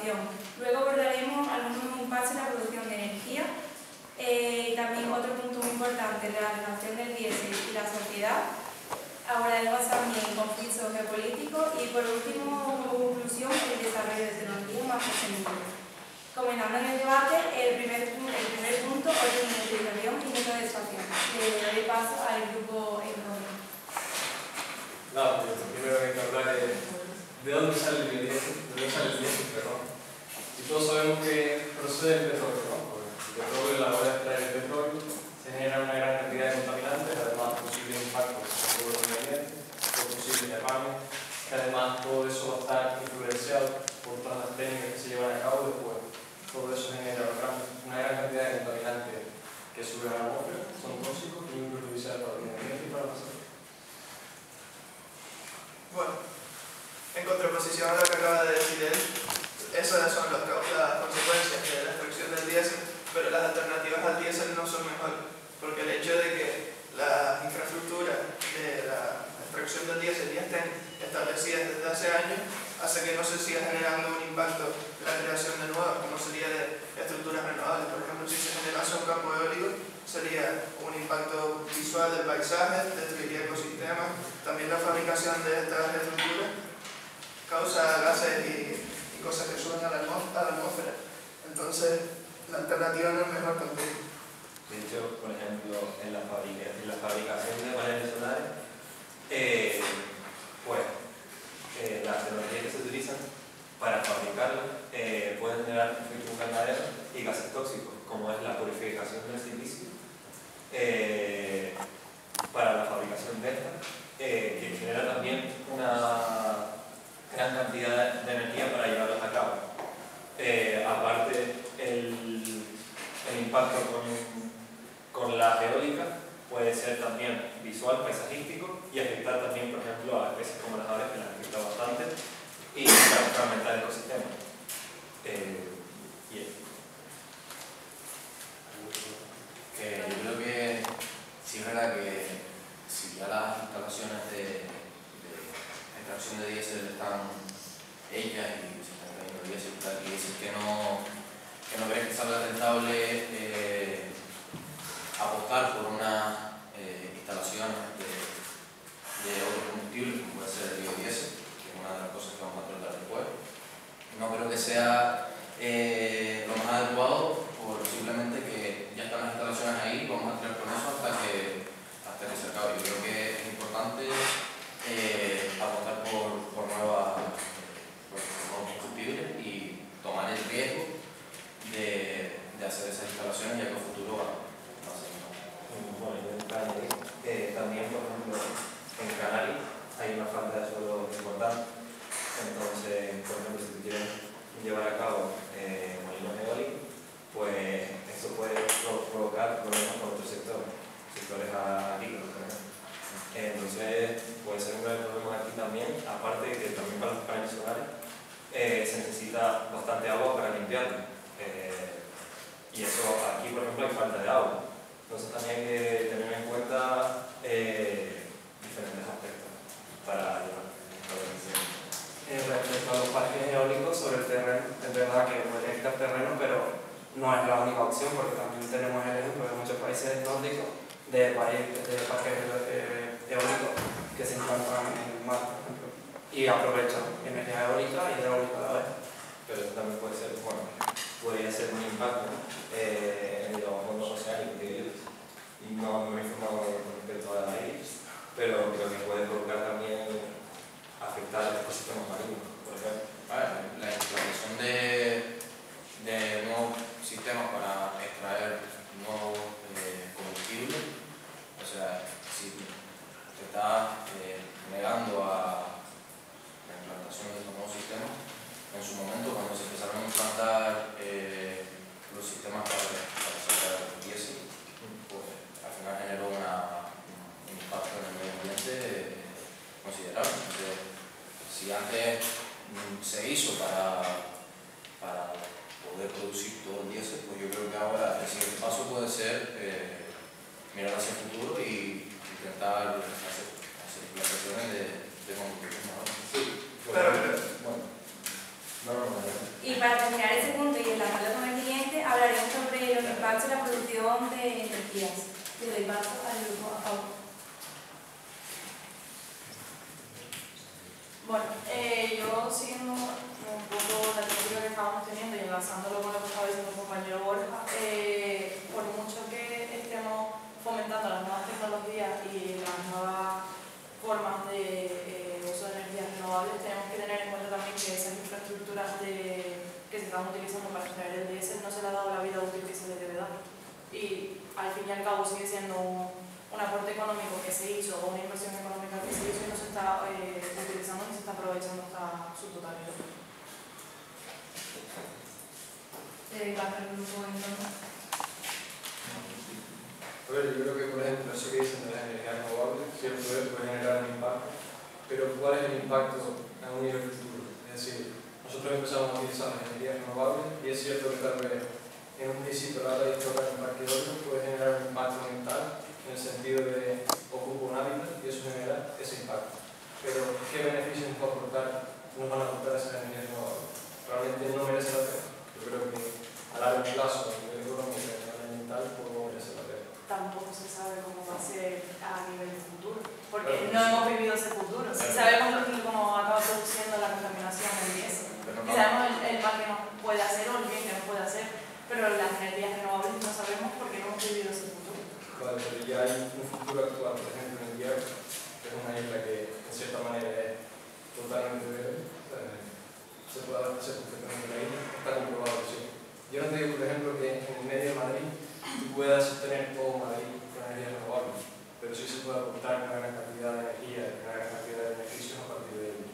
innovación. Luego abordaremos algunos impactos en la producción de energía y también otro punto muy importante, la relación del diésel y la sociedad. Abordaremos también conflictos geopolíticos y por último, como conclusión, el desarrollo de tecnologías más sostenibles. Comenzando en el debate, el primer punto, orden de utilización y método de extracción. Le doy paso al grupo económico. No, pues primero hay que hablar de dónde sale el diésel, perdón. Y todos sabemos que procede del petróleo, ¿no? Porque el petróleo, a la hora de extraer el petróleo, se genera una gran cantidad de contaminantes, además posibles impactos sobre el medio ambiente, posibles derrames, que además todo eso va a estar influenciado por todas las técnicas que se llevan a cabo después. Todo eso genera una gran cantidad de contaminantes que suben a la atmósfera, son tóxicos y muy perjudiciales para el medio ambiente y para la salud. Bueno, en contraposición a lo que acaba de decir él, esas son las consecuencias de la extracción del diésel, pero las alternativas al diésel no son mejores, porque el hecho de que las infraestructuras de la extracción del diésel ya estén establecidas desde hace años hace que no se siga generando un impacto en la creación de nuevas, como sería de estructuras renovables. Por ejemplo, si se generase un campo eólico, sería un impacto visual del paisaje, destruiría ecosistemas. También la fabricación de estas estructuras causa gases y cosas que suben a la atmósfera. Entonces, la alternativa no es mejor tampoco. De hecho, por ejemplo, en la fabricación de paneles solares, las tecnologías que se utilizan para fabricarlas pueden generar efecto invernadero y gases tóxicos, como es la purificación del silicio para la fabricación de esta, que genera también una gran cantidad de energía para llevarlas a cabo. Aparte, el impacto con la eólica puede ser también visual, paisajístico y afectar también, por ejemplo, a especies como las aves, que las afecta bastante, y fragmentar el ecosistema. Yo creo que sí es verdad que si ya las instalaciones de extracción de diésel están hechas y se están trayendo diésel y tal, y dices que no crees que salga rentable apostar por unas instalaciones de otros combustibles, como puede ser el biodiesel, que es una de las cosas que vamos a tratar después. No creo que sea lo más adecuado, simplemente que ya están las instalaciones ahí, vamos a tirar con eso hasta que se acabe. Yo creo que es importante apostar por nuevos combustibles y tomar el riesgo de hacer esas instalaciones, ya que a futuro va a ser mejor. Bueno, también, por ejemplo, en Canarias hay una falta de suelo importante. Entonces, por ejemplo, si quieres llevar a cabo molinos eólicos, pues eso puede provocar problemas con otros sectores agrícolas, por ejemplo. Entonces, puede ser un gran problema aquí también, aparte de que también para los paneles solares se necesita bastante agua para limpiarlo. Y eso aquí, por ejemplo, hay falta de agua. Entonces también hay que tener en cuenta diferentes aspectos para llevar la organización. Respecto a los parques eólicos sobre el terreno, es verdad que puede quitar terreno, pero no es la única opción, porque también tenemos el ejemplo de muchos países nórdicos de parques eólicos que se implantan en el mar, por ejemplo, y aprovechan energía eólica y hidráulica a la vez. Pero eso también puede ser, bueno, podría ser un impacto en los fondos oceánicos y no me he informado con respecto a ellos, pero creo que puede provocar también afectar a los ecosistemas marinos, por ejemplo. La implantación de nuevos sistemas para extraer nuevos combustibles, o sea, si te está negando a la implantación de estos nuevos sistemas, en su momento cuando se empezaron a implantar los sistemas para sacar el diésel, pues al final generó un impacto en el medio ambiente considerable. Entonces, si antes se hizo para poder producir todo el diésel, pues yo creo que ahora el siguiente paso puede ser mirar hacia el futuro y intentar hacer implantaciones de combustibles mejores. Sí, Pero, bueno. No. Y para gestión de energías. Le doy paso al grupo a favor. Bueno, yo siguiendo un poco la temática que estábamos teniendo y enlazándolo con lo que estaba diciendo el compañero Borja, por mucho que estemos fomentando las nuevas tecnologías y las nuevas formas de uso de energías renovables, tenemos que tener en cuenta también que esas infraestructuras que se están utilizando para extraer el diésel no se le ha dado la vida útil que se le debe dar. Y al fin y al cabo sigue siendo un aporte económico que se hizo o una inversión económica que se hizo y no se está utilizando ni se está aprovechando hasta su totalidad. Le doy paso al grupo entonces. A ver, yo creo que, por ejemplo, eso que dicen de las energías renovables, cierto es, puede generar un impacto, pero ¿cuál es el impacto a un nivel futuro? Es decir, nosotros empezamos a utilizar las energías renovables y es cierto que tal vez en un principio la hora de instalar un parque eólico puede generar un impacto ambiental en el sentido de ocupa un hábitat y eso genera ese impacto. Pero ¿qué beneficios nos va a aportar, nos van a aportar esas energías renovables? Realmente no merece la pena. Yo creo que a largo plazo, a nivel económico y a nivel ambiental, pues no merece la pena. Tampoco se sabe cómo va a ser a nivel futuro, porque Pero, no hemos vivido ese futuro. Sí sabemos cómo acaba produciendo la contaminación del diésel, y sabemos el mal que nos puede hacer o el bien que nos puede hacer, pero las energías renovables no sabemos porque no hemos vivido ese futuro. Vale, pero ya hay un futuro actual, por ejemplo, en el Hierro, que es una isla que en cierta manera es totalmente verde, se puede hacer perfectamente la isla, está comprobado, sí. Yo no te digo, por ejemplo, que en el medio de Madrid tú puedas sostener todo Madrid con energías renovables, pero sí se puede aportar una gran cantidad de energía y una gran cantidad de beneficios a partir de ello.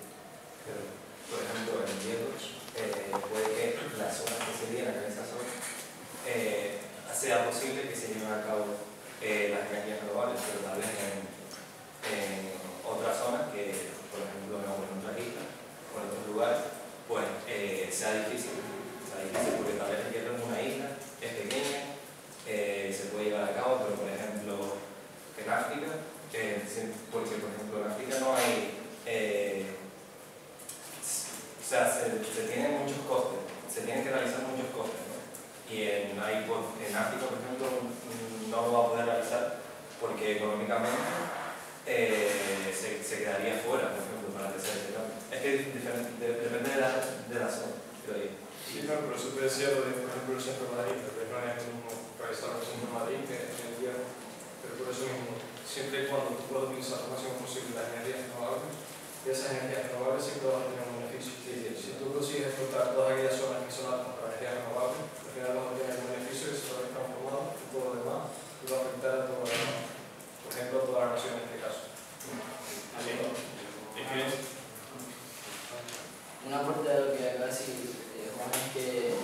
Pero, por ejemplo, en Hierros, puede que las zonas que se dieran en esa zona sea posible que se lleven a cabo las energías renovables, pero tal vez en otras zonas que, por ejemplo, en otras islas o en otros lugares, pues sea difícil porque tal vez el Hierro es una isla, es pequeña, se puede llevar a cabo, pero por ejemplo en África, porque por ejemplo en África no hay, o sea, se tienen muchos costes, se tienen que realizar muchos costes, ¿no? Y en África, por ejemplo, no lo va a poder realizar porque económicamente se quedaría fuera, por ejemplo, para hacer ese cambio. Es que depende de la zona, creo yo. Sí, no, pero eso puede ser, por ejemplo, el centro de Madrid, pero no es lo mismo realizar el centro de Madrid que en el Hierro. Pero por eso mismo, siempre y cuando tú puedas utilizar lo máximo posible las energías renovables, y esas energías renovables siempre van a tener un beneficio. Si tú consigues explotar todas aquellas zonas que son altas para energías renovables, al final vas a tener un beneficio que se va a ver transformado en todo lo demás y va a afectar a todo lo demás. Por ejemplo, a toda la nación en este caso. Así es que un aporte de lo que acaba de decir Juan es que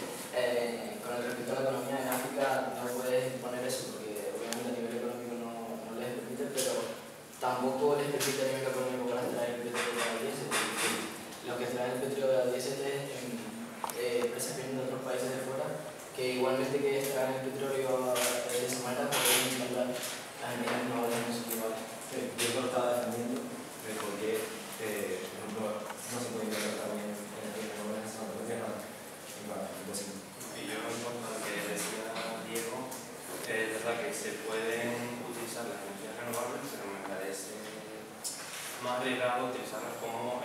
con respecto a la economía en África no puedes imponer eso porque obviamente a nivel económico no les permite, pero tampoco les permite a nivel económico para extraer el petróleo de la diésel. Lo que extraen el petróleo de la diésel es empresas que vienen de otros países de fuera que igualmente que extraen el petróleo de esa manera pueden implantar las energías renovables en su lugar. Yo lo estaba defendiendo de por qué no se puede implementar también energías renovables en esa manera. Y yo en cuanto a lo que decía Diego, es verdad que se pueden utilizar las energías renovables, pero me parece más arriesgado utilizarlas como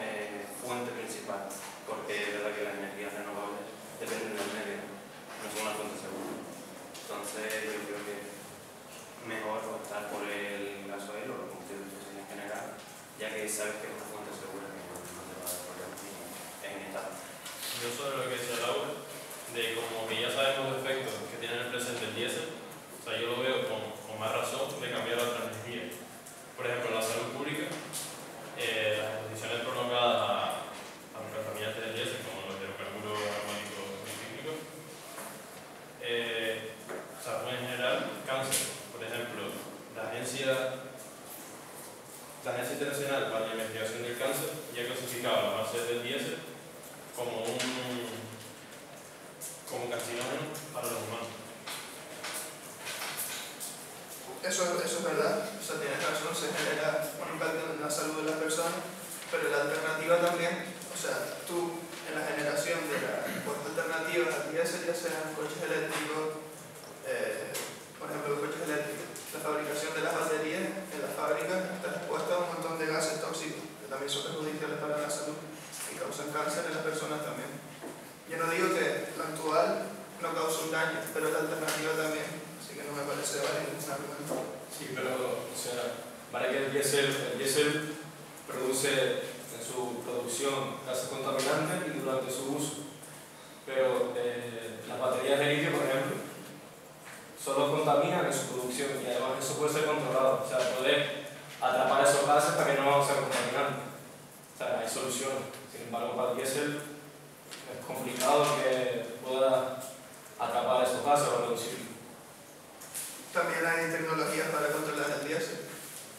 fuente principal, porque es verdad que las energías renovables dependen del medio, no son una fuente segura. Entonces yo creo que mejor optar por el gasoil o los combustibles fósiles en general, ya que sabes que es una fuente segura que no te va a dar problemas en esta. Yo sobre lo que decía Laura, de como que ya sabemos los efectos que tiene en el presente el diésel, o sea, yo lo veo con más razón de cambiar a otra energía. Por ejemplo, en la salud pública, las exposiciones prolongadas a los contaminantes del diésel, como los hidrocarburos aromáticos cíclicos, o sea, pueden generar cáncer. Por ejemplo, la Agencia Internacional para la Investigación del Cáncer ya ha clasificado las bases del diésel como carcinógeno para los humanos. Eso es verdad, o sea, tienes razón, se genera un impacto en la salud de las personas, pero la alternativa también, o sea, tú en la generación de las alternativas al diésel, ya sean coches eléctricos o por ejemplo, los coches eléctricos. La fabricación de las baterías en las fábricas está expuesta a un montón de gases tóxicos que también son perjudiciales para la salud y causan cáncer en las personas también. Yo no digo que lo actual no causa un daño, pero la alternativa también, así que no me parece válido ningún argumento. Sí, pero, o sea, para que el diésel produce en su producción gases contaminantes y durante su uso. Pero las baterías de litio, por ejemplo, solo contaminan en su producción y además eso puede ser controlado. O sea, poder atrapar esos gases para que no sean contaminantes. O sea, hay soluciones. Sin embargo, para el diésel es complicado que pueda atrapar esos gases o reducirlos. También hay tecnologías para controlar el diésel.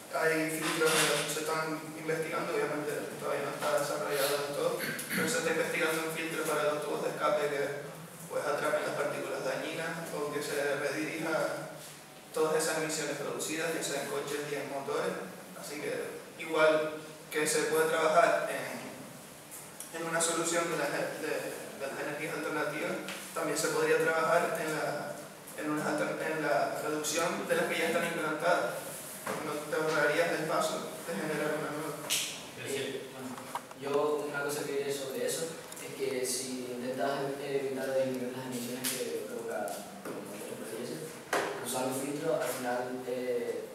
Hay filtros que se están investigando, obviamente todavía no está desarrollado del todo, pero se está investigando un filtro para los tubos de escape que pues atrapen las partículas dañinas o que se redirija todas esas emisiones producidas, ya sea en coches y en motores. Así que igual que se puede trabajar en una solución de las energías alternativas, también se podría trabajar en la reducción de las que ya están implantadas. No te ahorrarías el paso de generar una nueva. Yo una cosa que diré sobre eso es que si intentas evitar disminuir las emisiones que provoca los motores de diésel, usando filtros, al final el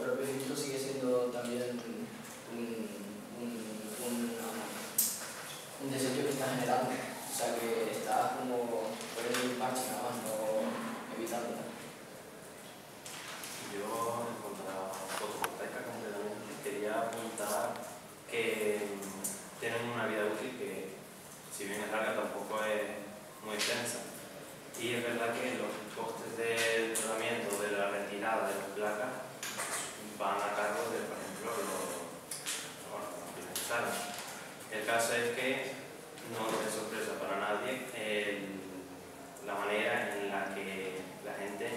propio filtro sigue siendo también un desecho que estás generando. O sea que estás como poniendo un parche nada más, no evitando. Yo, en cuanto a la fotovoltaica completamente, quería apuntar que tienen una vida útil que, si bien es larga, tampoco es muy extensa. Y es verdad que los costes del tratamiento, de la retirada de las placas, van a cargo de, por ejemplo, los financiados. El caso es que no es sorpresa para nadie la manera en la que la gente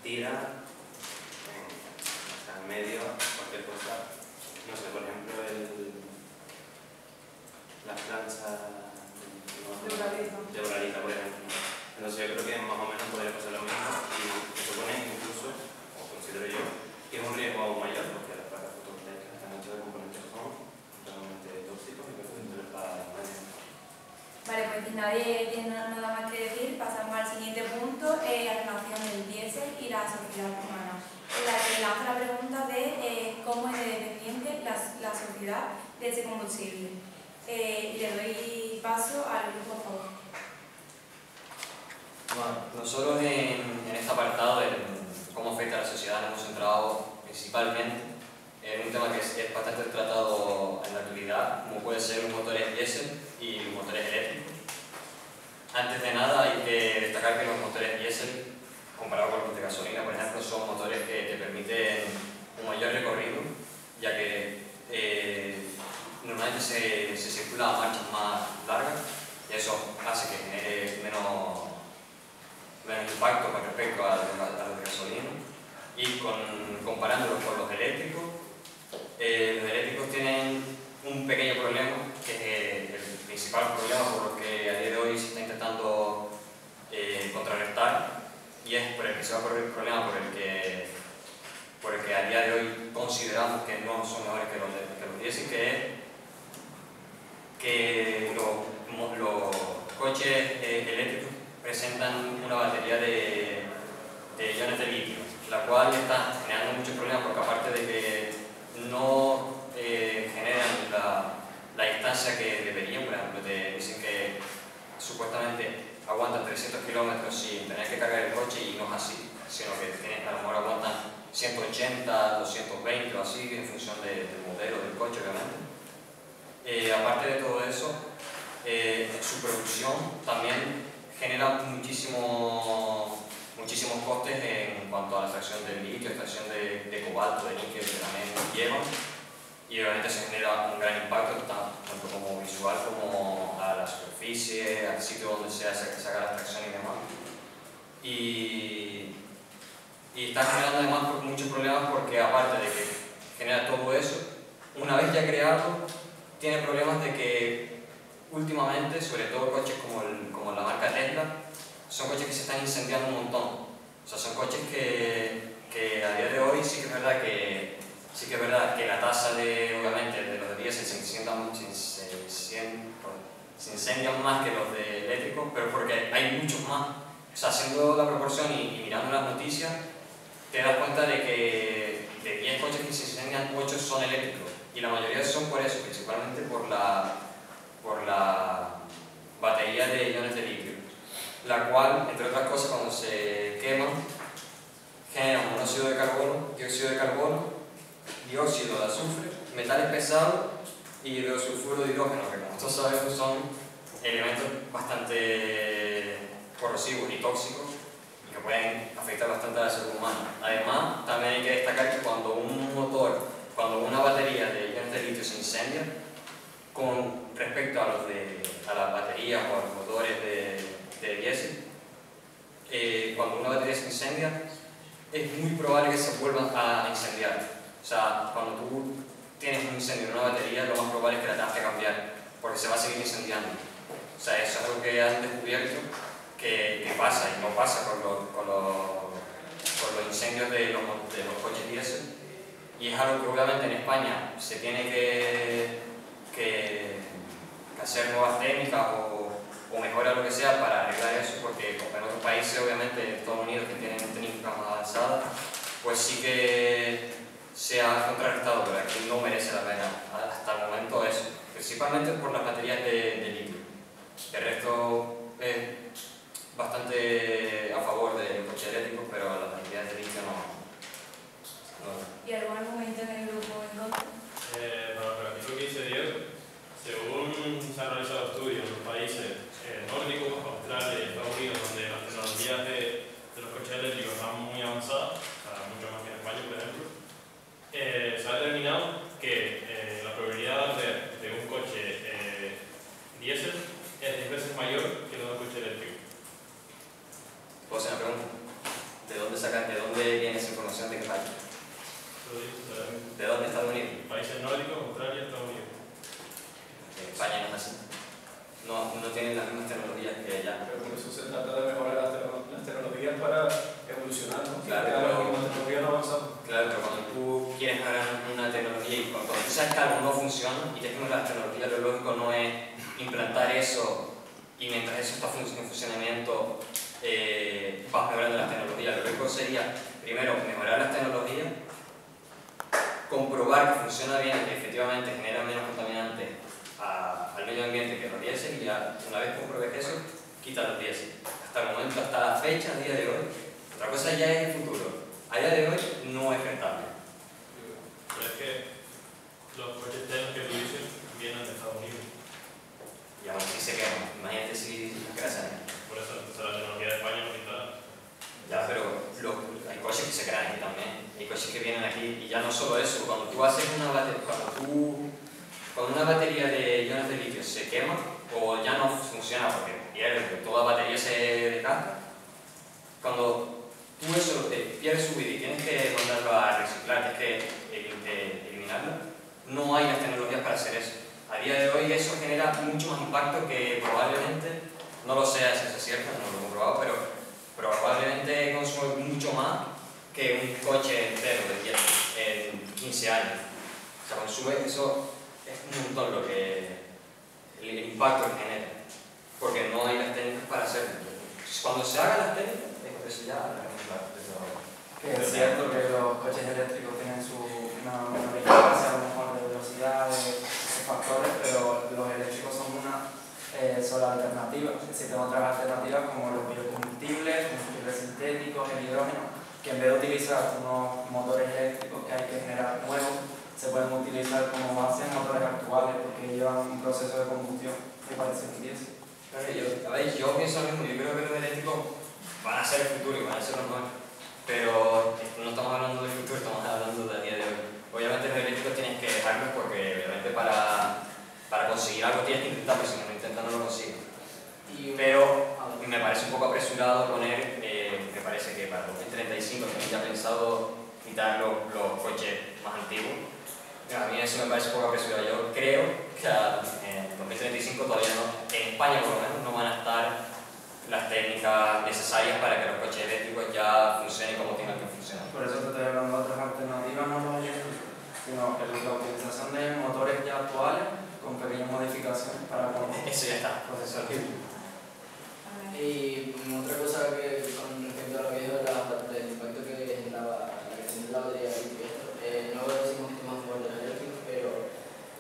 tira en medio cualquier cosa. No sé, por ejemplo, las planchas de Uralita, por ejemplo. Entonces yo creo que más o menos podría pasar lo mismo y se supone incluso, o considero yo, que es un riesgo aún mayor porque las placas fotovoltaicas están hechas de componentes que son totalmente tóxicos y perjudiciales para el medio. Vale, pues si nadie tiene nada más que decir, pasamos al siguiente punto, la relación del diésel y la sociedad humana, en la que lanza la pregunta de cómo es dependiente la sociedad de ese combustible. Y le doy paso al grupo, por favor. Bueno, nosotros en este apartado de cómo afecta a la sociedad nos hemos centrado principalmente en un tema que es bastante tratado en la actualidad, como puede ser los motores diésel y los motores eléctricos. Antes de nada hay que destacar que los motores diésel, comparado con los de gasolina, por ejemplo, son motores que te permiten un mayor recorrido, ya que normalmente se circula a marchas más largas y eso hace que genere menos impacto con respecto a los de gasolina. Y comparándolos con los eléctricos tienen un pequeño problema, que es el principal problema por lo que a día de hoy se está intentando contrarrestar, y es por el que se va a correr el problema por el que a día de hoy consideramos que no son mejores que los diésel, que es que los coches eléctricos presentan una batería de iones de litio, la cual está generando muchos problemas porque aparte de que no generan la distancia que deberían, por ejemplo, te dicen que supuestamente aguantan 300 kilómetros sin tener que cargar el coche y no es así, sino que a lo mejor aguantan 180, 220 o así en función del modelo del coche, obviamente. Aparte de todo eso, su producción también genera muchísimos costes en cuanto a la extracción del litio, extracción de cobalto, de níquel, que también llevan, y obviamente se genera un gran impacto tanto como visual como a la superficie, al sitio donde se saca la extracción y demás. Y está generando además muchos problemas porque aparte de que genera todo eso, una vez ya creado, tiene problemas de que últimamente, sobre todo coches como la marca Tesla, son coches que se están incendiando un montón. O sea, son coches que a día de hoy sí que es verdad que la tasa de, obviamente, de los de diésel se incendian más que los de eléctricos, pero porque hay muchos más. O sea, haciendo la proporción y mirando las noticias, te das cuenta de que de 10 coches que se incendian, 8 son eléctricos. Y la mayoría son por eso, principalmente por la batería de iones de litio, la cual, entre otras cosas, cuando se queman, generan monóxido de carbono, dióxido de carbono, dióxido de azufre, metales pesados y hidrosulfuro de hidrógeno, que como todos sabemos son elementos bastante corrosivos y tóxicos y que pueden afectar bastante a la salud humana. Además, también hay que destacar que cuando una batería de iones de litio se incendia, con respecto a las baterías o a los motores de diésel, cuando una batería se incendia, es muy probable que se vuelvan a incendiar. O sea, cuando tú tienes un incendio en una batería, lo más probable es que la tengas que cambiar, porque se va a seguir incendiando. O sea, eso es algo que han descubierto que pasa y no pasa con los incendios de los coches diésel. Y es algo que obviamente en España se tiene que hacer nuevas técnicas o mejorar lo que sea para arreglar eso, porque en otros países, obviamente en Estados Unidos, que tienen técnicas más avanzadas, pues sí que se ha contrarrestado, pero aquí no merece la pena hasta el momento eso, principalmente por las baterías de litio. El resto es bastante a favor de coches eléctricos, pero las baterías de litio no. ¿Y algún argumento en el grupo en contra? Para lo que dice Diego, según se han realizado estudios en los países nórdicos, Australia y Estados Unidos, donde las tecnologías de los coches eléctricos están muy avanzadas, mucho más que en España, por ejemplo, se ha determinado que la probabilidad de un coche diésel es 10 veces mayor que la de un coche eléctrico. ¿Puedo hacer una pregunta? ¿De dónde viene esa información de qué país? ¿De dónde? ¿Estados Unidos? Países nórdicos, Australia y Estados Unidos. España no es así. No tienen las mismas tecnologías que allá. Pero por eso se trata de mejorar las tecnologías para evolucionar, ¿no? Claro, la tecnología no avanza. Claro, pero cuando tú quieres agarrar una tecnología y cuando tú sabes que algo no funciona y tienes que mejorar la tecnología, lo lógico no es implantar eso y mientras eso está en funcionamiento vas mejorando las tecnologías. Lo lógico sería, primero, mejorar las tecnologías, comprobar que funciona bien, que efectivamente genera menos contaminantes al medio ambiente que los diésel, y ya una vez compruebes eso, quita los diésel. Hasta el momento, hasta la fecha, a día de hoy, otra cosa ya es el futuro. A día de hoy no es rentable. Pero es que los coches externos que tú dices vienen de Estados Unidos. Y aún así se queman. Imagínate si las crean. Por eso, entonces la tecnología de España no quita. Ya, pero hay coches que se crean aquí también. Hay coches que vienen aquí y ya no solo eso. Cuando tú haces cuando una batería de iones de litio se quema o ya no funciona porque toda batería se desgasta, cuando tú eso pierdes su vida y tienes que mandarlo a reciclar, tienes que eliminarlo, no hay las tecnologías para hacer eso. A día de hoy eso genera mucho más impacto que probablemente, no lo sé si eso es cierto, no lo he comprobado, pero probablemente consume mucho más que un coche entero de 10 en 15 años. O sea, consume eso. Es un montón el impacto que genera, porque no hay las técnicas para hacerlo. Cuando se hagan las técnicas, eso ya que es cierto que los coches eléctricos tienen una diferencia a lo mejor de velocidad, de factores, pero los eléctricos son una sola alternativa. Existen otras alternativas como los biocombustibles, combustibles sintéticos, el hidrógeno, que en vez de utilizar unos motores eléctricos que hay que generar nuevos, se pueden utilizar como base en motores actuales porque llevan un proceso de combustión que parece un diésel. Yo pienso lo mismo, yo creo que los eléctricos van a ser el futuro y van a ser los nuevos, pero no estamos hablando del futuro, estamos hablando del día de hoy. Obviamente los eléctricos tienes que dejarlos porque obviamente para conseguir algo tienes que intentarlo, si no lo intentas no lo consigues. Pero me parece un poco apresurado poner, me parece que para 2035 tienen ya pensado quitar los coches más antiguos. A mí eso me parece un poco apresurado. Yo creo que en 2035 todavía no, en España por lo menos no van a estar las técnicas necesarias para que los coches eléctricos ya funcionen como tengan que funcionar. Por eso te estoy hablando de otras alternativas, no los eléctricos, sino la utilización de motores ya actuales con pequeñas modificaciones para eso ya está. procesar. Y otra cosa que con respecto a lo que dijo del impacto que generaba la creación de la batería no decimos que estemos a favor de los eléctricos, pero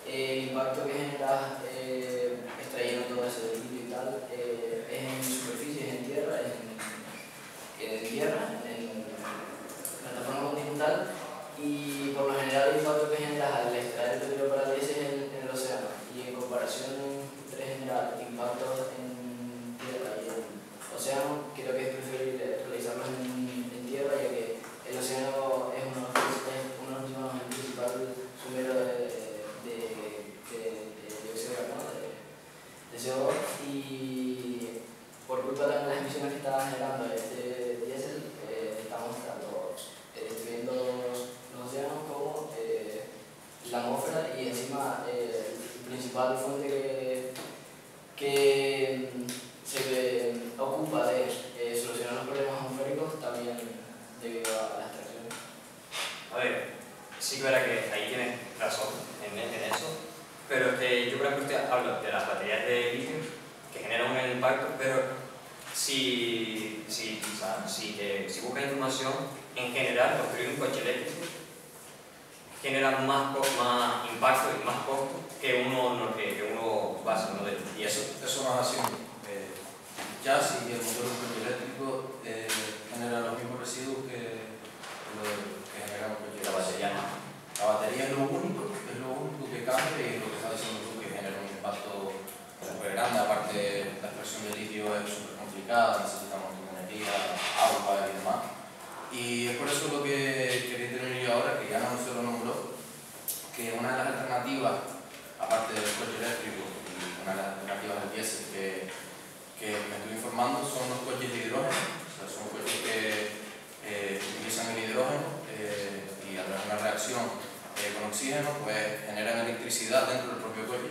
el impacto que genera extrayendo todo ese líquido y tal es en superficies, en tierra, en plataforma continental, y por lo general el impacto que genera al extraer el petróleo para el diésel es en el océano, y en comparación entre generar impactos en tierra y en océano, creo que es preferible realizarlos en tierra, ya que el océano es uno de los el principal sumero de dióxido de carbono, de CO2, y por culpa también de las emisiones que está generando este diésel, estamos tanto destruyendo los océanos como la atmósfera, y encima la principal fuente que se ocupa de solucionar los problemas atmosféricos también debido a la extracción. A ver, sí que verá que ahí tienes razón en eso, pero es que yo creo que usted habla de las baterías de litio que generan un impacto, pero si buscas información, en general construir un coche eléctrico genera más impacto y más costo que uno básico, ¿no? Y eso no es así. Ya si el motor de un coche eléctrico genera los mismos residuos que genera un coche eléctrico. La batería no. La batería es lo único que cambia, y lo que está diciendo tú, que genera un impacto súper grande. Aparte, la extracción de litio es súper complicada, necesitamos energía, agua y demás. Y es por eso lo que quería tener yo ahora, que ya no se lo nombró, que una de las alternativas, aparte del coche eléctrico, y una de las alternativas del diésel que me estoy informando, son los coches de hidrógeno. O sea, son coches que utilizan el hidrógeno y a través de una reacción con oxígeno pues generan electricidad dentro del propio coche,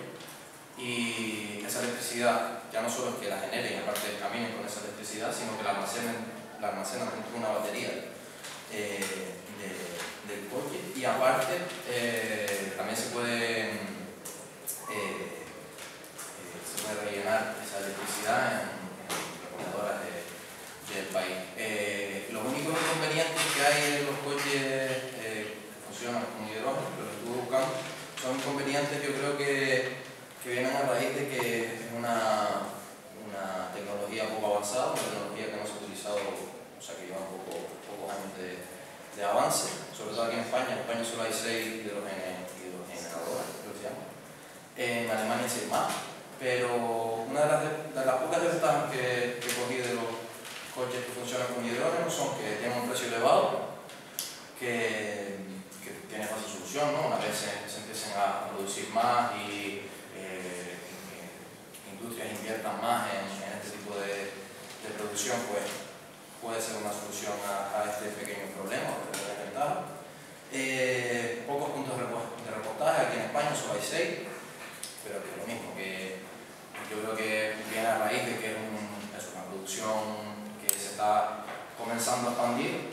y esa electricidad ya no solo es que la generen y aparte caminen con esa electricidad, sino que la almacenan dentro de una batería del coche, y aparte también se puede rellenar esa electricidad en reponedoras del país. Los únicos inconvenientes que hay en los coches que funcionan con hidrógeno, que lo estuve buscando, son inconvenientes que yo creo que vienen a raíz de que es una tecnología poco avanzada, una tecnología que no se ha utilizado, o sea que lleva pocos años de avance, sobre todo aquí en España. En España solo hay 6 hidrogenadoras, creo que se llama. En Alemania sí hay más, pero una de las pocas ventajas que cogí de los coches que funcionan con hidrógeno son que tienen un precio elevado, que tiene fácil solución, ¿no? Una vez se empiecen a producir más y industrias inviertan más en este tipo de producción, pues puede ser una solución a este pequeño problema, que es la ventaja. Pocos puntos de repostaje, aquí en España solo hay 6, pero que es lo mismo, que yo creo que viene a raíz de que es una producción que se está comenzando a expandir,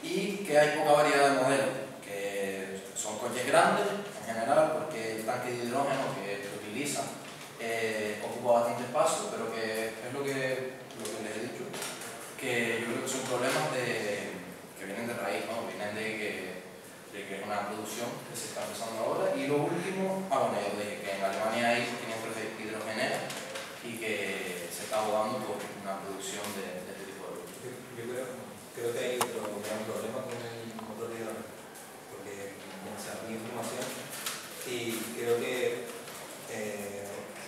y que hay poca variedad de modelos, que son coches grandes en general, porque el tanque de hidrógeno que utilizan ocupa bastante espacio, pero que es lo que les he dicho, que yo creo que son problemas que vienen de raíz, ¿no? Vienen de que es una producción que se está empezando ahora. Y lo último, bueno, yo dije que en Alemania hay 500 hidrogeneras y que se está abogando por una producción de este tipo de productos. Yo creo que hay otro gran problema con el motor de hidrógeno, porque se ha información y creo que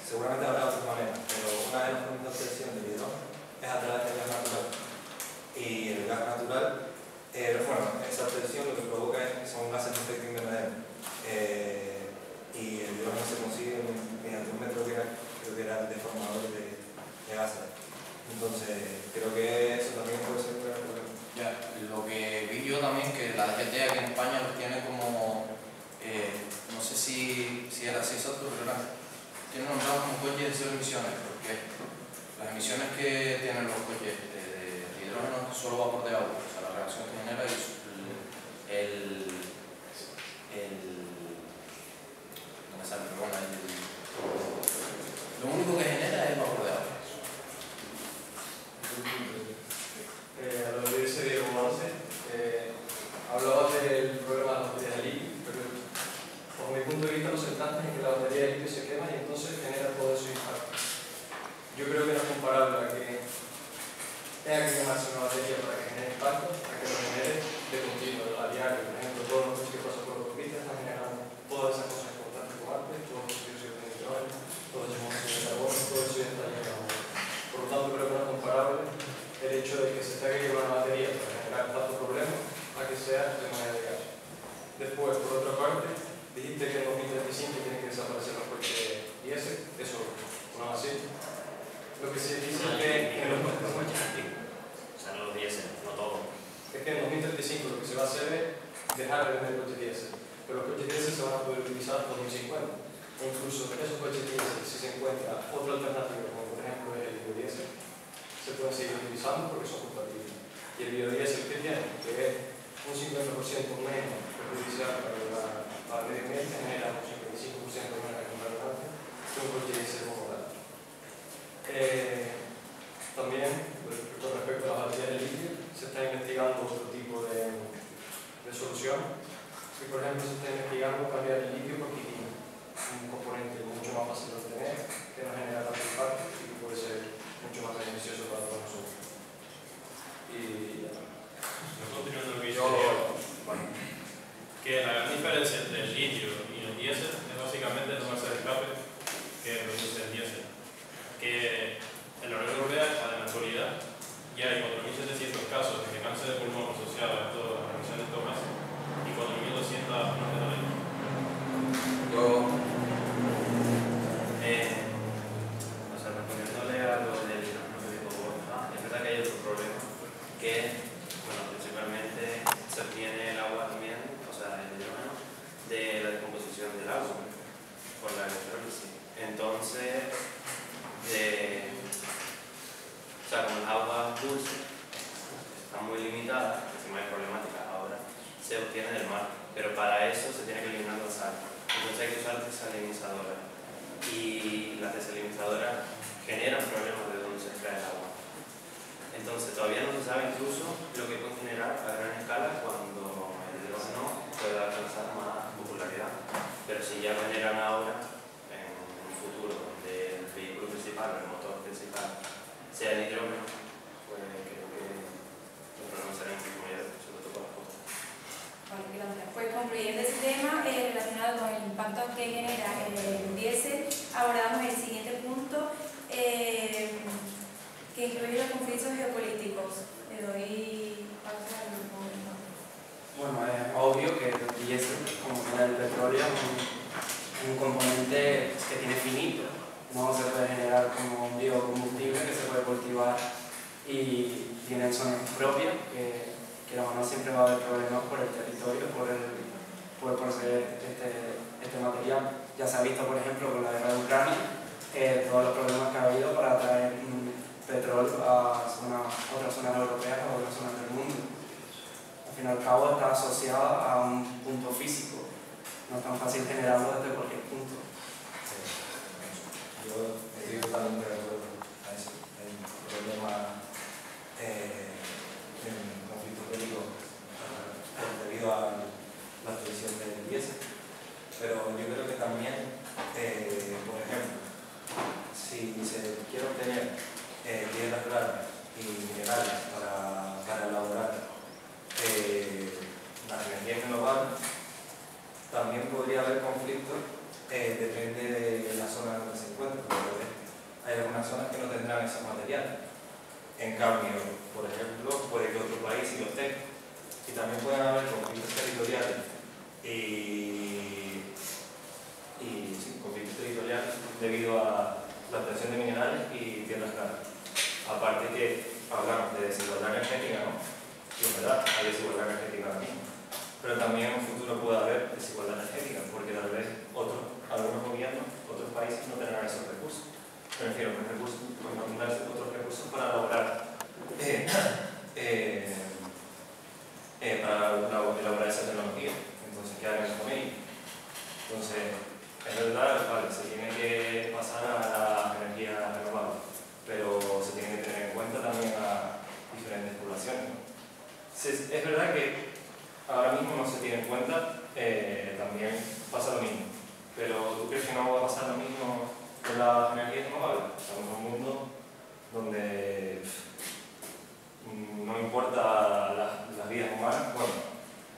seguramente habrá otras maneras, pero una de las formas de obtención del hidrógeno es a través del gas natural. Y el gas natural, esa obtención lo que provoca son gases de efecto invernadero. Y el hidrógeno se consigue mediante un método que era el deformador de gases. Entonces, creo que eso también puede ser un gran problema. Ya, lo que vi yo también, que la DGT aquí en España los tiene como, no sé si era así exacto, pero tienen nombrados como coches de cero emisiones, porque las emisiones que tienen los coches de hidrógeno solo va por debajo, o sea, la reacción que genera es no me sale, pero bueno, lo único que genera es vapor de agua. A lo que dice Diego Monse, hablaba del problema de las baterías de litio, pero bajo mi punto de vista lo central es que la batería de litio se quema y entonces genera todo eso impacto. Yo creo que no es comparable a que tenga que quemarse una batería para que genere impacto, a que lo genere de continuo, a diario. Por ejemplo, todos los coches que pasan por los autopistas están generando todas esas cosas que contaste como antes, todos los dióxidos de nitrógeno, todo ese monóxido de carbono, todo eso ya está llegando. Por lo tanto, creo que no es comparable el hecho de que se tenga que llevar una batería para generar tanto problema a que sea de manera de gas. Después, por otra parte, dijiste que en 2035 tienen que desaparecer los coches diésel, eso no es así. Lo que se dice es que en los coches antiguos, o sea, no los diésel, no todo. Es que en 2035 lo que se va a hacer es dejar de vender coches diésel, pero los coches diésel se van a poder utilizar hasta 2050. E incluso esos coches diésel, si se encuentra otra alternativa, como por ejemplo el biodiesel, se pueden seguir utilizando porque son compatibles. Y el biodiesel que tiene, que es un 50% menos perjudicial para el medio ambiente, genera un 55% menos de contaminación que un coche diésel como tal. También, con respecto a las baterías de litio, se está investigando otro tipo de solución. Y por ejemplo, se está investigando cambiar el litio por quitina, un componente mucho más fácil de obtener, que no genera tanto impacto y que puede ser mucho más beneficioso para todos nosotros. Y ya. Continuando lo que dice que la gran diferencia entre el litio y el diésel es básicamente el gas de escape que produce el diésel. Que en la Unión Europea, en la actualidad, ya hay 4.700 casos de cáncer de pulmón asociado a las emisiones de estos gases y 4.200 muertes al año. Respondiéndole a lo del hidrógeno que dijo Borja, es verdad que hay otro problema, que bueno, principalmente se obtiene el agua también, o sea, el hidrógeno, de la descomposición del agua, por la electrólisis. Entonces, o sea, como el agua dulce está muy limitada, encima hay problemática ahora, se obtiene del mar, pero para eso se tiene que eliminar la sal. Entonces hay que usar desalinizadoras. Y las desalinizadoras generan problemas de dónde se extrae el agua. Entonces todavía no se sabe incluso lo que puede generar a gran escala cuando el hidrógeno pueda alcanzar más popularidad. Pero si ya lo generan ahora, en un futuro donde el vehículo principal, el motor principal, sea el hidrógeno, pues creo que los problemas serán muy mayores, sobre todo para las costas. Vale, gracias. Pues concluyendo ese tema relacionado con el impacto que genera el diésel, abordamos el siguiente punto que incluye los conflictos geopolíticos. Le doy paso al grupo. Bueno, es obvio que el diésel, como el petróleo, es un componente que tiene finito. No se puede generar como un biocombustible que se puede cultivar y tiene zonas propias que no siempre va a haber problemas por el territorio, por poseer este material. Ya se ha visto, por ejemplo, con la guerra de Ucrania, todos los problemas que ha habido para traer petróleo a otras zonas europeas o otras zonas del mundo. Al fin y al cabo está asociada a un punto físico, no es tan fácil generarlo desde cualquier punto. Yo estoy totalmente de acuerdo a eso. El problema en conflictos bélicos debido a la explosión del diésel. Pero yo creo que también, por ejemplo, si se quiere obtener tierras raras y minerales para elaborar las energías renovables, también podría haber conflictos, depende de la zona donde se encuentre, porque hay algunas zonas que no tendrán esos materiales. En cambio, por ejemplo, puede que otro país sí los tenga. Y también pueden haber conflictos territoriales conflictos territoriales debido a la obtención de minerales y tierras raras. Aparte que hablamos de desigualdad energética, ¿no? Y en verdad hay desigualdad energética ahora mismo. Pero también en un futuro puede haber desigualdad energética, porque tal vez algunos gobiernos, otros países no tendrán esos recursos. me refiero con recursos, con encontrar otros recursos para elaborar esa tecnología. Entonces, ¿qué haremos con ello? Entonces, es verdad, vale, se tiene que pasar a las energías renovables, pero se tiene que tener en cuenta también a diferentes poblaciones, ¿no? Es verdad que ahora mismo no se tiene en cuenta, también pasa lo mismo, pero ¿tú crees que no va a pasar lo mismo con las energías renovables? Estamos en un mundo donde no importa las vidas humanas, bueno,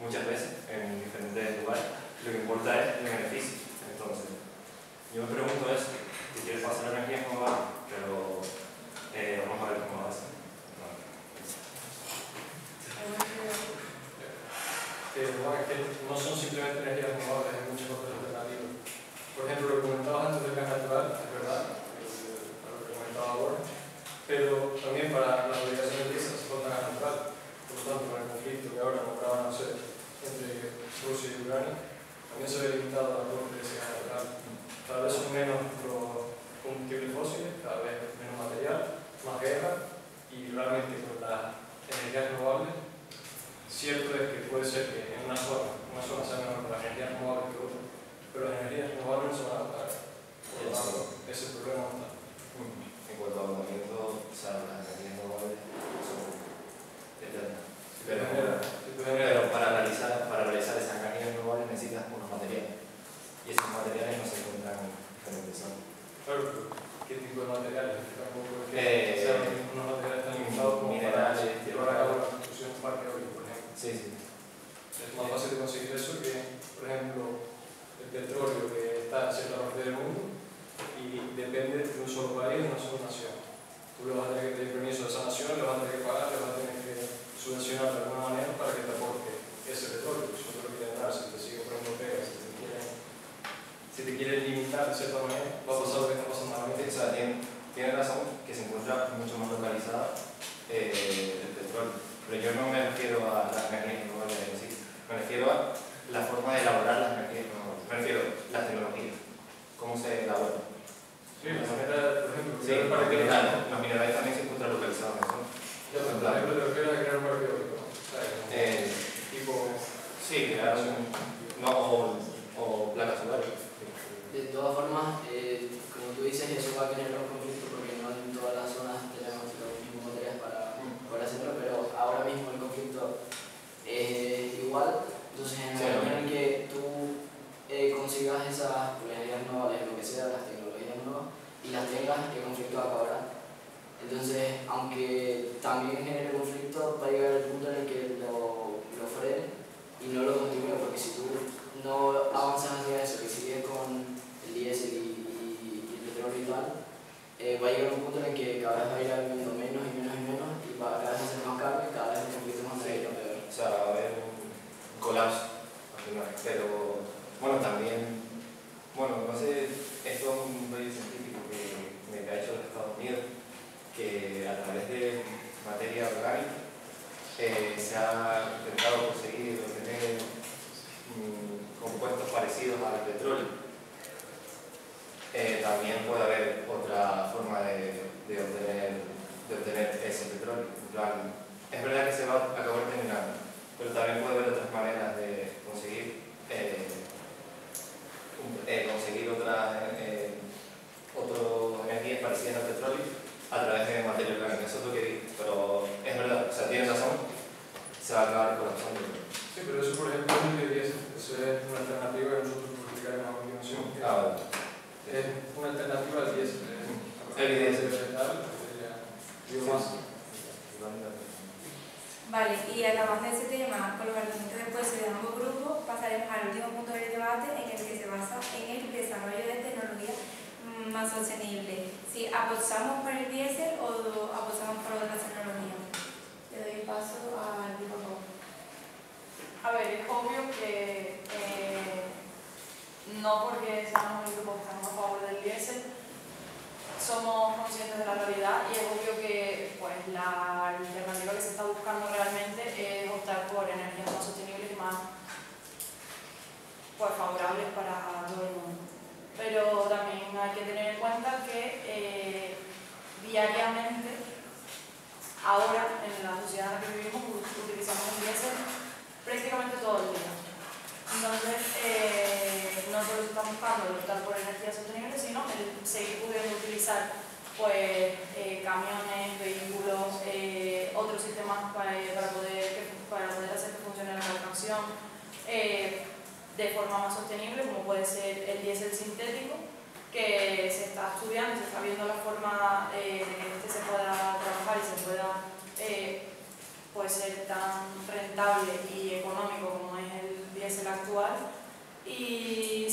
muchas veces en diferentes lugares, lo que importa es el beneficio. Entonces, yo me pregunto eso, si quieres pasar a energías renovables, pero vamos a ver cómo lo hacen. Es que no son simplemente energías renovables, hay muchas otras alternativas. Por ejemplo, lo que comentabas antes del gas natural, es verdad, lo que comentaba ahora, pero también para la fabricación de diésel se falta gas natural. Por lo tanto, con el conflicto que ahora nombraban, no sé, entre Rusia y Ucrania, también se ve limitado la aporte de ese gas natural. Cada vez son menos los combustibles fósiles, cada vez menos material, más guerra, y realmente con las energías renovables, cierto es que puede ser que en una zona sea mejor para las energías renovables que otra, pero las energías renovables no se van a pagar. Por lo tanto, ese problema no está. En cuanto a abundamiento, o sea, las energías renovables son eternas. Pero para realizar esas energías renovables necesitas unos materiales. Y esos materiales no se encuentran en diferentes zonas. Claro, pero ¿qué tipo de materiales? Tampoco es que sean unos materiales tan limitados como minerales, para llevar a cabo la construcción de un parque eólico, por ejemplo. Sí, sí. Es más fácil de conseguir eso que, por ejemplo, el petróleo que está en cierta parte del mundo y depende de un solo país, de una sola nación. Tú le vas a tener que pedir permiso a esa nación, le vas a tener que pagar, le vas a tener que subvencionar de alguna manera para que te aporte ese petróleo. Si no te lo quieren dar, si te siguen poniendo pegas, si te quieren limitar de cierta manera, va a pasar lo que está pasando ahora mismo. O sea, tiene razón que se encuentra mucho más localizada el petróleo. Pero yo no me refiero a las energías renovables en sí, me refiero a la forma de elaborar las energías renovables. Me refiero a las tecnologías, cómo se elaboran. Sí, las minerales, por ejemplo, sí, los minerales también se encuentran localizados en eso. Yo, por ejemplo, te refieres a crear un parque eólico, ¿no? Tipo... Sí, crear o placas solares. De todas formas, como tú dices, eso va a generar un conflicto porque no en todas las zonas tenemos los mismos materiales para hacerlo, pero ahora mismo el conflicto es igual. Entonces, en el momento en que tú consigas esas energías renovables, lo que sea, las tecnologías nuevas, y las tengas, el conflicto acabará. Entonces, aunque también genere conflicto, va a llegar el punto en el que lo frene y no lo continúe, porque si tú no avanzas hacia eso, que sigues con el diésel y el petróleo y tal, va a llegar un punto en el que cada vez va a ir habiendo menos y menos y menos, y va a cada vez a ser más caro y cada vez el conflicto más serio. O sea, va a haber un colapso al final. Pero, bueno, también, bueno, no sé, esto es un proyecto científico que ha hecho los Estados Unidos, que a través de materia orgánica se ha intentado conseguir obtener compuestos parecidos al petróleo. También puede haber otra forma de obtener ese petróleo. En plan, es verdad que se va a acabar terminando, pero también puede haber otras maneras de conseguir otras energías parecidas al petróleo a través de materia orgánica. Eso es lo que digo, pero es verdad, o sea, tienes razón, se va a acabar colapsando. Sí, pero eso, por ejemplo, es el diésel. Eso es una alternativa que nosotros publicaremos a continuación. Es una alternativa al diésel. El diésel vegetal, biomasa. Vale, y acabando ese tema, con los argumentos después de ambos grupos, pasaremos al último punto del debate en el que se basa en el desarrollo de tecnologías más sostenibles. Si apostamos por el diésel o apostamos por otras tecnologías. Le doy el paso al grupo. A ver, es obvio que no porque seamos el grupo que estamos a favor del diésel, somos conscientes de la realidad y es obvio que pues, la alternativa que se está buscando realmente es optar por energías más sostenibles y más pues, favorables para todo el mundo. Pero también hay que tener en cuenta que diariamente, ahora en la sociedad en la que vivimos, utilizamos el diésel prácticamente todo el día. Entonces, no solo estamos buscando optar por energías sostenibles, sino el seguir pudiendo utilizar pues, camiones, vehículos, otros sistemas para poder hacer que funcione la calefacción de forma más sostenible, como puede ser el diésel sintético, que se está estudiando y se está viendo la forma de que este se pueda trabajar y se pueda puede ser tan rentable y económico como es el diésel actual. Y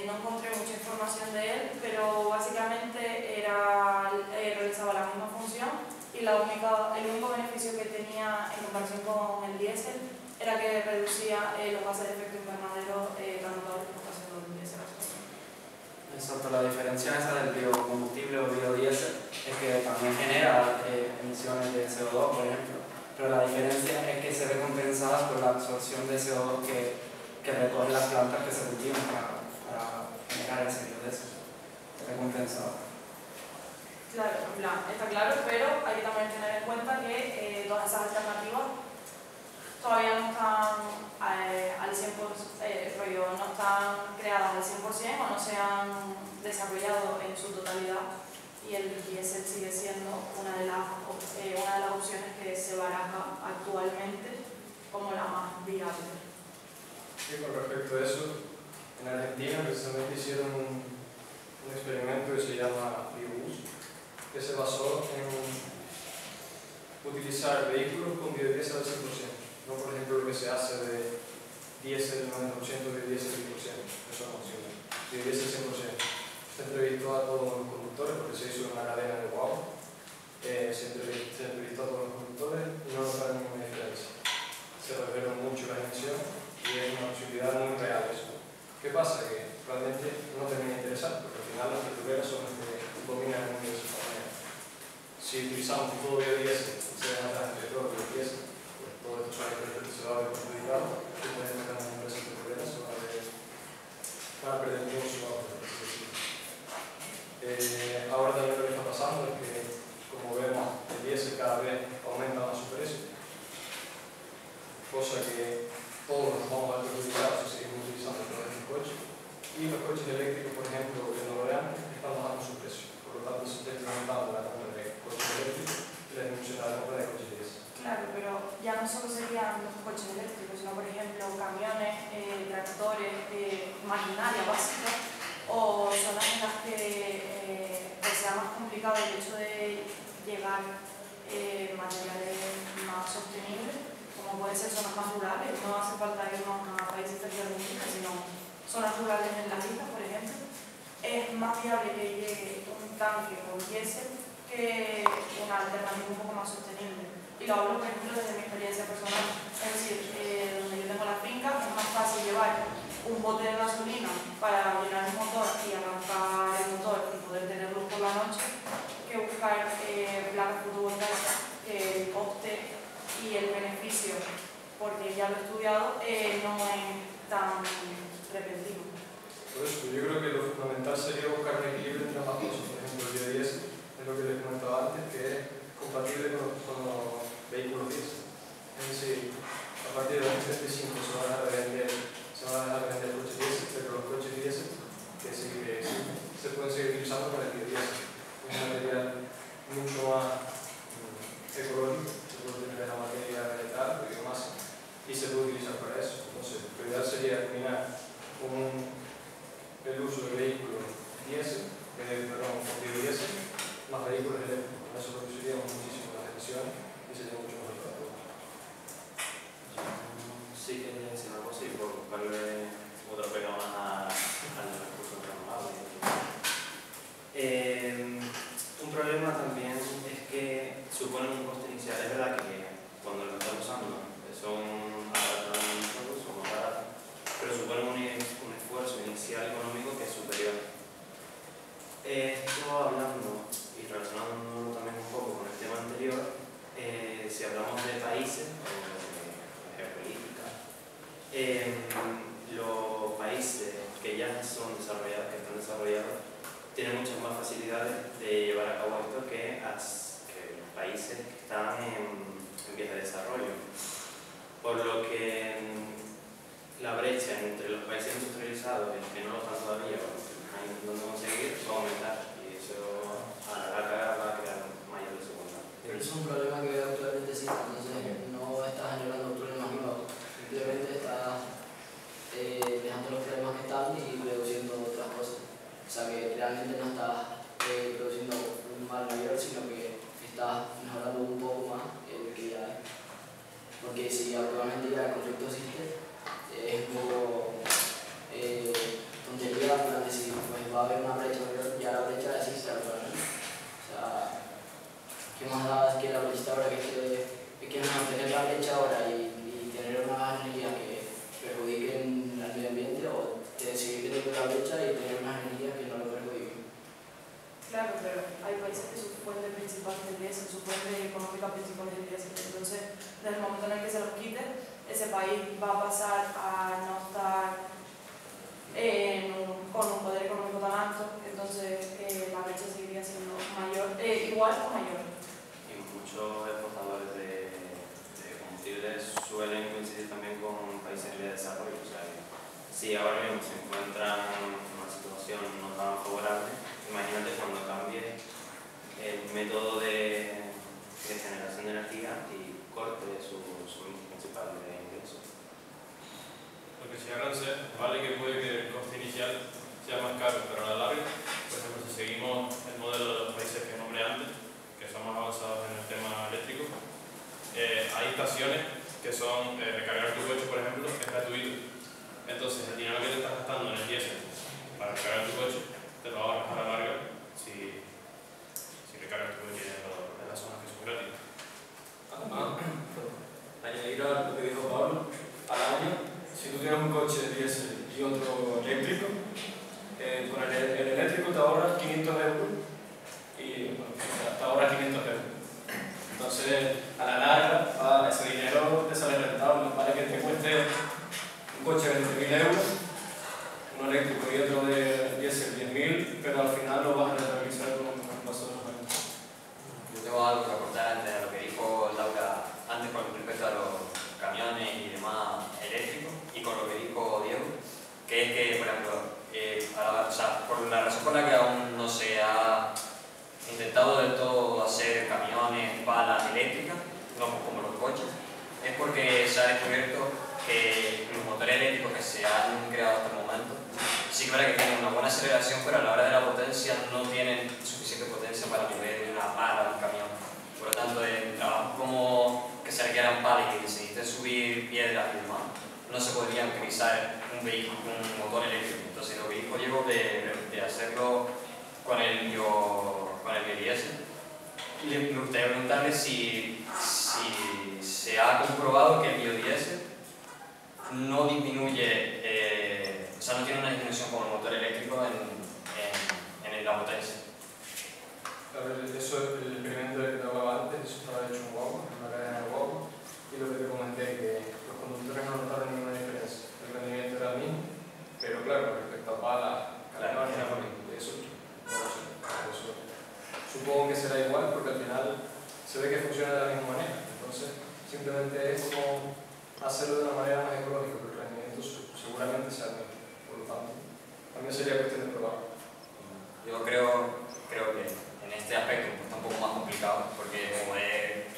no encontré mucha información de él, pero básicamente realizaba la misma función y el único beneficio que tenía en comparación con el diésel era que reducía los gases de efecto invernadero tanto para la exportación del diésel. Exacto, la diferencia esa del biocombustible o biodiesel es que también genera emisiones de CO2, por ejemplo, pero la diferencia es que se ve compensada por la absorción de CO2 que recogen las plantas que se cultivan para generar ese biodiesel. Se ve compensado. Claro, en plan, está claro, pero hay que también tener en cuenta que todas esas alternativas todavía no están al 100%, no están creadas al 100% o no se han desarrollado en su totalidad, y el diésel sigue siendo una de las opciones que se baraja actualmente como la más viable. Y con respecto a eso, en Argentina precisamente hicieron un experimento que se llama Biobús, que se basó en utilizar vehículos con biodiesel al 100%. No, por ejemplo, lo que se hace de diésel 90%, de diésel 10%, eso no funciona. De diésel 100%. Se entrevistó a todos los conductores, porque se hizo una cadena de guagua. Se entrevistó a todos los conductores y no notaron ninguna diferencia. Se redujeron mucho las emisiones y es una posibilidad muy real eso. ¿Qué pasa? Que realmente no termina de interesar, porque al final las petroleras son las que dominan el mundo de esa manera. Si utilizamos todo biodiesel, se deja atrás el petróleo y el diésel, todo esto se va a ver perjudicado, y pueden meter las empresas petroleras van a perder todo su valor. Ahora también lo que está pasando es que, como vemos, el diésel cada vez aumenta más su precio, cosa que todos nos vamos a ver perjudicados si seguimos utilizando todos estos coches. Y los coches eléctricos, por ejemplo, que no lo vean, están bajando su precio. Por lo tanto, se está incrementando la compra de coches eléctricos y la disminución de la compra de coches diésel. Claro, pero ya no solo serían los coches eléctricos, sino por ejemplo camiones, tractores, maquinaria básica o zonas en las que sea más complicado el hecho de llevar materiales más sostenibles, como pueden ser zonas más rurales. No hace falta irnos a países tercermundistas, sino zonas rurales en las islas, por ejemplo. Es más viable que llegue un tanque con diésel que una alternativa un poco más sostenible. Y lo hablo, por ejemplo, desde mi experiencia personal. Es decir, donde yo tengo la finca, es más fácil llevar un bote de gasolina para llenar el motor y arrancar el motor y poder tener luz por la noche, que buscar placas fotovoltaicas, que el coste y el beneficio, porque ya lo he estudiado, no es tan repentino. Por eso, yo creo que lo fundamental sería buscar un equilibrio entre ambas cosas. Por ejemplo, el biodiesel es lo que les comentaba antes, que es compatible con los vehículos diésel. Es decir, a partir de 2035 se van a dejar de vender coches diésel, pero los coches diésel que se pueden seguir utilizando para el biodiesel. Es un material mucho más ecológico, se puede utilizar la materia vegetal, biomasa, y se puede utilizar para eso. Entonces, lo ideal sería eliminar el uso de vehículos diésel, con biodiesel, más vehículos eléctricos. Con eso reduciríamos muchísimo las emisiones y sería mucho mejor para todos. Sí, quería decir algo así, por darle otra pega más al recurso renovable. Un problema también es que suponen un coste inicial. Es verdad que cuando lo están usando son más baratos, pero suponen un esfuerzo inicial económico que es superior. Esto hablando y relacionándolo también un poco con el tema anterior, si hablamos de países o de geopolítica, los países que ya son desarrollados, que están desarrollados, tienen muchas más facilidades de llevar a cabo esto que los países que están en vías de desarrollo. Por lo que la brecha entre los países industrializados y los que no lo están todavía, o los que están intentando conseguir, va a aumentar. Y eso a la larga va a crear mayor desigualdad. Es un problema que actualmente existe, entonces no está generando problemas nuevos, simplemente está dejando los problemas que están y reduciendo otras cosas. O sea que realmente no está produciendo un mal mayor, sino que está mejorando un poco más el que ya hay. Porque si actualmente ya el conflicto existe, es un poco tontería, plan de si pues, va a haber una brecha mayor, ya la brecha existe actualmente. O sea, ¿qué más da que la brecha ahora que mantener la brecha ahora y tener unas energías que perjudiquen al medio ambiente o seguir teniendo la brecha y tener unas energías que no lo perjudiquen? Claro, pero hay países que su fuente principal es el diésel, su fuente económica principal es el diésel. Entonces, desde el momento en el que se los quite, ese país va a pasar a no estar con un poder económico tan alto. Entonces, la brecha seguiría siendo mayor, igual o mayor. Y muchos exportadores de combustibles suelen coincidir también con países en vías de desarrollo. O sea, si ahora mismo se encuentran en una situación no tan favorable, imagínate cuando cambie el método de generación de energía y corte su principal de ingresos. Porque si arancel, vale que puede que el coste inicial sea más caro, pero a la larga, por ejemplo, si seguimos el modelo de los países que nombré antes, que son más avanzados en el tema eléctrico, hay estaciones que son recargar tu coche, por ejemplo, es gratuito. Entonces, el dinero que te estás gastando en el diésel para recargar tu coche, te lo ahorras a la larga si recargas tu coche en las zonas que son gratis. Además, añadir a lo que dijo Pablo, al año, si tú tienes un coche de diésel y otro eléctrico, con el eléctrico te ahorras 500 euros y bueno, te ahorras 500 euros. Entonces, a la larga, ese dinero te sale rentable. Vale que te cueste un coche de 20.000 euros, uno eléctrico y otro de diésel 10.000, pero al final lo vas a rentabilizar con el paso de los años. Yo tengo algo que aportar antes a lo que dijo Laura antes con respecto a los camiones y demás eléctricos y con lo que dijo Diego, que es que, por ejemplo, por la razón por la que aún no se ha intentado del todo hacer camiones, palas eléctricas, no como los coches, es porque se ha descubierto que los motores eléctricos que se han creado hasta el momento sí que es verdad que tienen una buena aceleración, pero a la hora de la potencia no tienen suficiente potencia para mover una pala o un camión. Por lo tanto, en trabajos como que se requieran palas y que se necesite subir piedras y demás, no se podría utilizar un motor eléctrico. Entonces, lo que dijo Diego de hacerlo con el biodiesel, me gustaría preguntarle si se ha comprobado que el biodiesel no disminuye, o sea, no tiene una disminución como el motor eléctrico en la potencia. A ver, eso es el experimento del que te hablaba antes, eso estaba hecho en guagua, en una cadena de guagua, y lo que te comenté que los conductores no notaron ninguna diferencia. El rendimiento era el mismo, pero claro, respecto a palas, camiones, era lo mismo. Eso no lo sé. Eso, supongo que será igual porque al final se ve que funciona de la misma manera. Entonces, simplemente es como hacerlo de una manera más ecológica, pero el rendimiento seguramente sea el mismo. Por lo tanto, también sería cuestión de probar. Yo creo que en este aspecto está un poco más complicado porque mover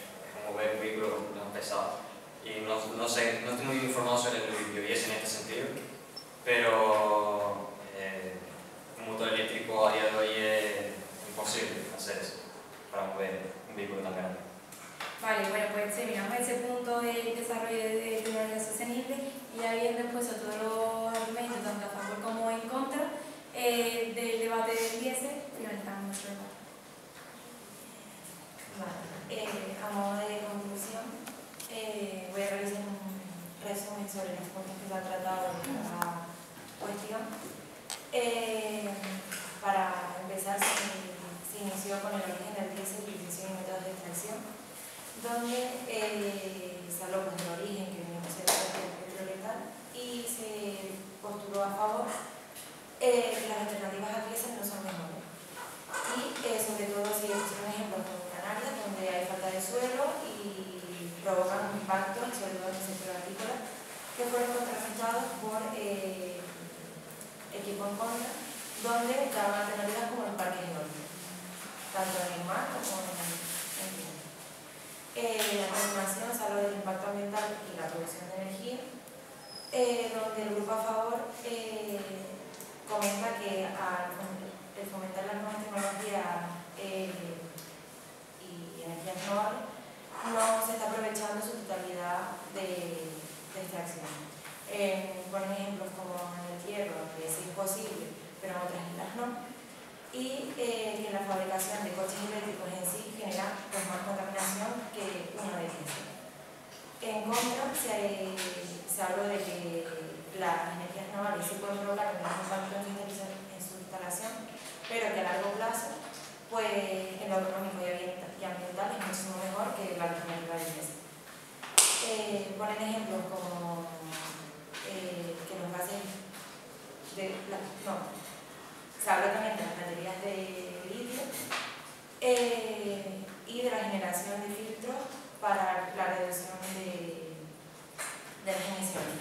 un vehículo no es pesado. Y no sé, no estoy muy informado sobre el biodiesel en este sentido, pero un motor eléctrico a día de hoy es imposible hacer eso para mover un vehículo tan grande. Vale, bueno, pues terminamos ese punto del desarrollo de tecnología sostenible y ya viendo después todos los argumentos, tanto a favor como en contra, del debate del diésel, finalizamos nuestro debate. Vale, a modo de conclusión, voy a realizar un resumen sobre los puntos que se han tratado en la cuestión. Para empezar, se inició con el origen del diésel, utilización y métodos de extracción, donde se habló del origen que venimos a ser el petróleo letal y se postuló a favor que las alternativas al diésel no son mejores y sobre que fueron contrarrestados por equipo en contra, donde daban alternativas como los parques eólicos, tanto en el mar como en el tierra. A continuación se habla del impacto ambiental y la producción de energía, donde el grupo a favor comenta que al fomentar las nuevas tecnologías y energías renovables no se está aprovechando su totalidad de extracción. Ponen ejemplos como en el hierro, que sí es posible, pero en otras islas no. Y que la fabricación de coches eléctricos en sí genera pues, más contaminación que uno de diésel. En contra, se habló de que las energías renovables sí pueden provocar un impacto en su instalación, pero que a largo plazo, pues en lo económico y ambiental es muchísimo mejor que la alternativa de diésel. Ponen ejemplos como que los gases se habla también de las baterías de litio y de la generación de filtros para la reducción de las emisiones.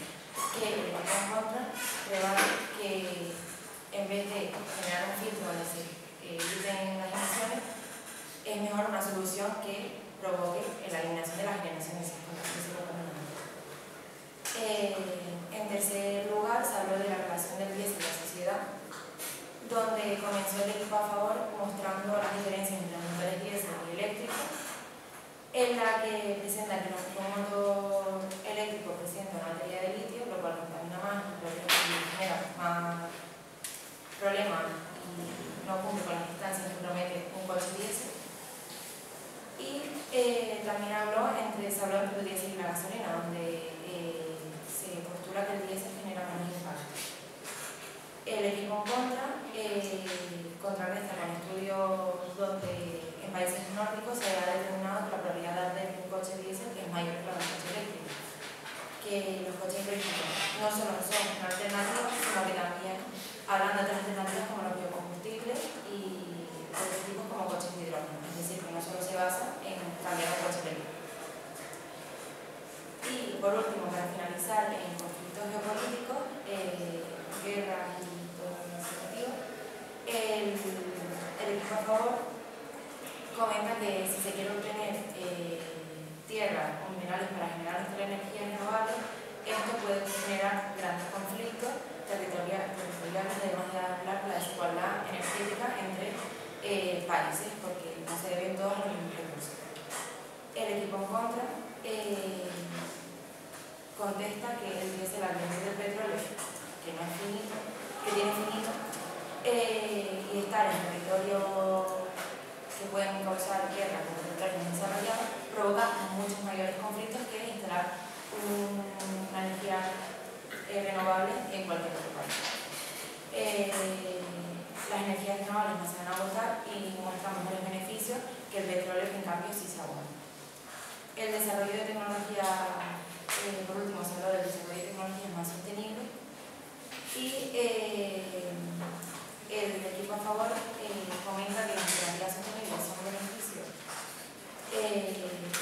Que el equipo en contra rebate que en vez de generar un filtro donde se eviten las emisiones, es mejor una solución que provoque la eliminación de las generaciones de en tercer lugar, se habló de la relación del diésel y la sociedad, donde comenzó el equipo a favor mostrando las diferencias entre los motores diésel y eléctricos, en la que presenta que un motor eléctrico presenta una batería de litio, lo cual contamina más y genera más problemas y no cumple con las distancias que promete un coche diésel. Y también se habló entre el diésel y la gasolina, donde se postula que el diésel genera menos impacto. El equipo en contra contrarresta con estudios donde en países nórdicos se ha determinado que la probabilidad de un coche diésel es mayor que la de un coche eléctrico. Que los coches eléctricos no solo son una alternativa, sino que también hablan de otras alternativas como los biocombustibles y otros tipos como coches de hidrógeno. Es decir, que no solo se basa en cambiar un coche eléctrico. Y por último, para finalizar, en conflictos geopolíticos, guerras y todo lo negativo, el equipo a favor comenta que si se quiere obtener tierra o minerales para generar nuestra energía renovable, esto puede generar grandes conflictos territoriales, además de hablar de la desigualdad energética entre países, porque no se deben todos los mismos recursos. El equipo en contra contesta que el diésel al venir del petróleo, que no es finito, que tiene finito, y estar en territorios que pueden causar guerra con territorios desarrollados, provoca muchos mayores conflictos que instalar una energía renovable en cualquier otro país. Las energías renovables no se van a agotar y muestran mejores beneficios que el petróleo, que en cambio sí se agota. El desarrollo de tecnología, por último, se habla del desarrollo de tecnologías más sostenibles y el equipo a favor comenta que las tecnologías sostenibles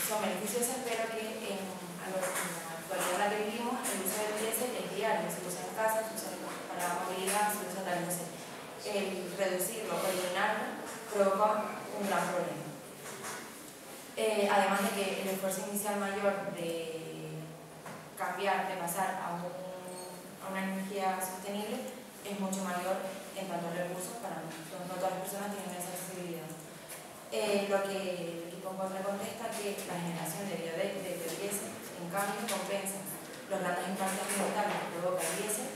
son beneficiosas, pero que en la actualidad en la que vivimos el uso del diésel es diario, se usa en casa, se usa para movilidad, se usa tal. Entonces, el reducirlo o eliminarlo provoca un gran problema. Además de que el esfuerzo inicial mayor de cambiar, de pasar a una energía sostenible es mucho mayor en cuanto a recursos para nosotros. No todas las personas tienen esa accesibilidad. Lo que el equipo en contra contesta que la generación de biodiesel en cambio compensa los grandes impactos ambientales que provoca el diésel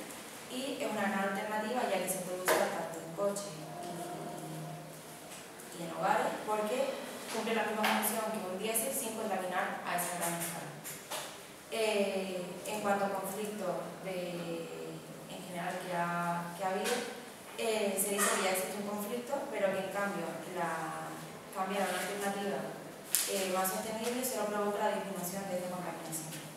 y es una gran alternativa ya que se produce tanto en coches y en hogares porque cumple la misma función que un diésel sin contaminar a esa gran escala. En cuanto a conflictos en general que ha habido, se dice que ya existe un conflicto, pero que en cambio cambiar a una alternativa más sostenible solo provoca la disminución de esta contaminación.